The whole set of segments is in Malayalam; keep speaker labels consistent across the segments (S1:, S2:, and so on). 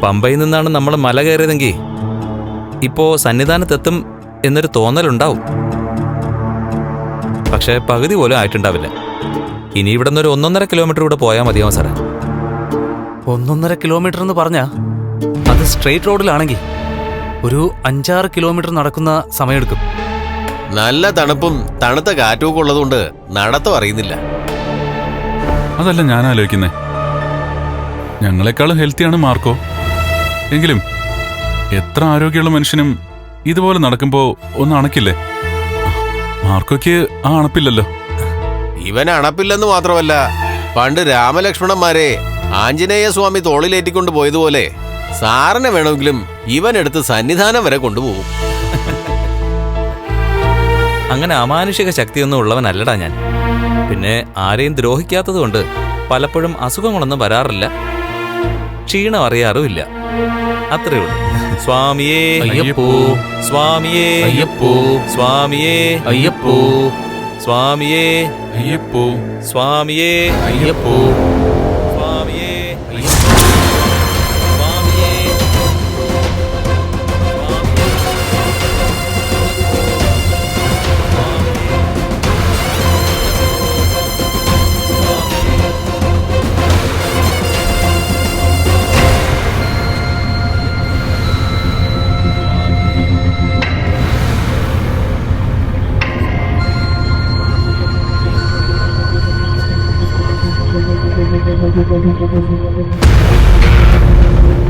S1: പമ്പയിൽ നിന്നാണ് നമ്മൾ മല കയറിയതെങ്കിൽ ഇപ്പോ സന്നിധാനത്തെത്തും എന്നൊരു തോന്നലുണ്ടാവും. പക്ഷെ പകുതി പോലും ആയിട്ടുണ്ടാവില്ല. ഇനി ഇവിടെ നിന്ന് ഒരു 1.5 കിലോമീറ്റർ കൂടെ പോയാൽ മതിയാവും സാറേ.
S2: 1.5 കിലോമീറ്റർ എന്ന് പറഞ്ഞാ അത് സ്ട്രെയിറ്റ് റോഡിലാണെങ്കിൽ ഒരു 5-6 കിലോമീറ്റർ നടക്കുന്ന സമയമെടുക്കും.
S3: നല്ല തണുപ്പും തണുത്ത കാറ്റുമൊക്കെ ഉള്ളതുകൊണ്ട് നടത്തം അറിയുന്നില്ല.
S4: അതല്ല ഞാൻ ആലോചിക്കുന്നേ, ഞങ്ങളെക്കാളും ഹെൽത്തിയാണ് മാർക്കോ. എങ്കിലും എത്ര ആരോഗ്യമുള്ള മനുഷ്യനും ഇതുപോലെ നടക്കുമ്പോ ഒന്ന് അണക്കില്ലേ? മാർക്കോയ്ക്ക് ആ അണപ്പില്ലല്ലോ.
S3: ഇവൻ അണപ്പില്ലെന്ന് മാത്രമല്ല, പണ്ട് രാമലക്ഷ്മണന്മാരെ ആഞ്ജനേയ സ്വാമി തോളിലേറ്റിക്കൊണ്ട് പോയതുപോലെ സാറിനെ വേണമെങ്കിലും ഇവനെടുത്ത് സന്നിധാനം വരെ കൊണ്ടുപോകും.
S1: അങ്ങനെ അമാനുഷിക ശക്തിയൊന്നും ഉള്ളവനല്ലടാ ഞാൻ. പിന്നെ ആരെയും ദ്രോഹിക്കാത്തത് കൊണ്ട് പലപ്പോഴും അസുഖങ്ങളൊന്നും വരാറില്ല, ക്ഷീണം അറിയാറുമില്ല. അത്രേ ഉള്ളൂ. സ്വാമിയേ
S2: അയ്യപ്പോ,
S1: സ്വാമിയേ
S2: അയ്യപ്പോ,
S1: സ്വാമിയേ
S2: അയ്യപ്പോ,
S1: സ്വാമിയേ
S4: അയ്യപ്പോ,
S1: സ്വാമിയേ
S2: അയ്യപ്പോ,
S1: സ്വാമിയേ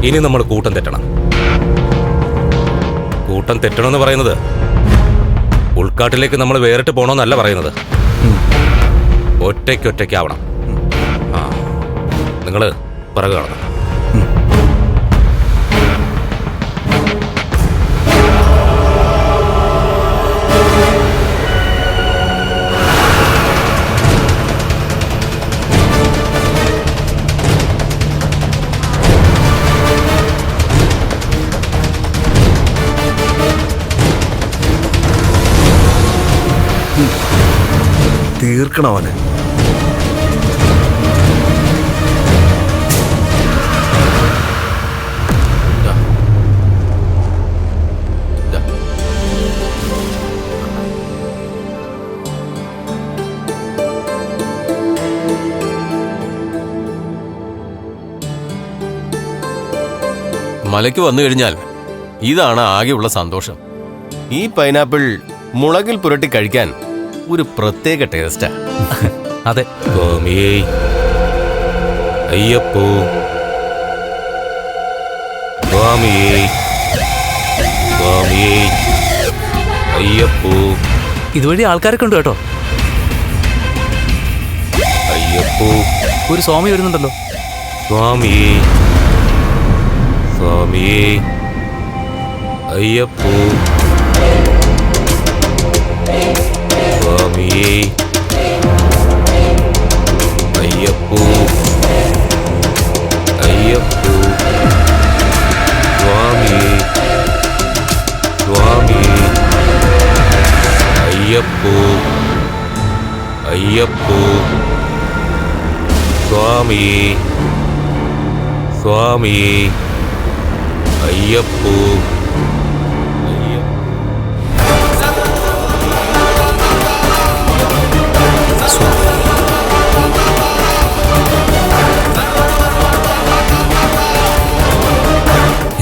S5: ഇനി നമ്മൾ കൂട്ടം തെറ്റണം. കൂട്ടം തെറ്റണമെന്ന് പറയുന്നത് ഉൾക്കാട്ടിലേക്ക് നമ്മൾ വേറിട്ട് പോകണമെന്നല്ല പറയുന്നത്. ഒറ്റയ്ക്കൊറ്റയ്ക്കാവണം. ആ, നിങ്ങൾ പിറകു കാണണം.
S6: തീർക്കണവനെ.
S3: മലയ്ക്ക് വന്നു കഴിഞ്ഞാൽ ഇതാണ് ആകെയുള്ള സന്തോഷം. ഈ പൈനാപ്പിൾ മുളകിൽ പുരട്ടി കഴിക്കാൻ ഒരു പ്രത്യേക ടേസ്റ്റാ.
S1: അതെ.
S5: സ്വാമിയേ അയ്യപ്പോ, സ്വാമിയേ സ്വാമിയേ അയ്യപ്പോ.
S2: ഇതുവഴി ആൾക്കാരൊക്കെ ഉണ്ട് കേട്ടോ.
S5: അയ്യപ്പോ,
S2: ഒരു സ്വാമി വരുന്നുണ്ടല്ലോ.
S5: സ്വാമിയേ സ്വാമിയേ അയ്യപ്പോ, സ്വാമിയേ അയ്യപ്പോ, അയ്യപ്പോ, സ്വാമിയേ സ്വാമിയേ അയ്യപ്പോ, അയ്യപ്പോ, സ്വാമിയേ സ്വാമിയേ അയ്യപ്പോ.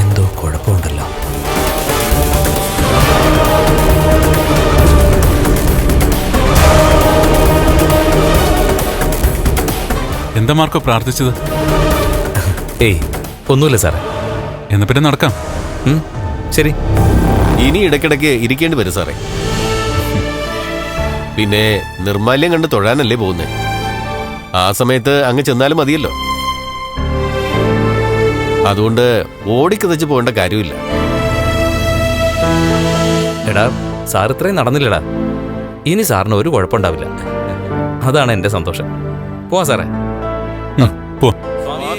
S1: എന്തോ കുഴപ്പമുണ്ടല്ലോ.
S4: എന്താ മാർക്കോ പ്രാർത്ഥിച്ചത്?
S1: ഏയ് ഒന്നുമില്ല സാറേ.
S4: എന്നാ പിന്നെ നടക്കാം.
S1: ശരി.
S3: ഇനി ഇടയ്ക്കിടയ്ക്ക് ഇരിക്കേണ്ടി വരും സാറേ. പിന്നെ നിർമാല്യം കണ്ട് തൊഴാനല്ലേ പോകുന്നേ. ആ സമയത്ത് അങ്ങ് ചെന്നാലും മതിയല്ലോ. അതുകൊണ്ട് ഓടിക്കതച്ച് പോകേണ്ട കാര്യമില്ല.
S1: എടാ, സാർ ഇത്രയും നടന്നില്ലടാ. ഇനി സാറിന് ഒരു കുഴപ്പമുണ്ടാവില്ല. അതാണ് എൻ്റെ സന്തോഷം. പോവാ സാറേ.
S4: പോ.
S1: സ്വാമി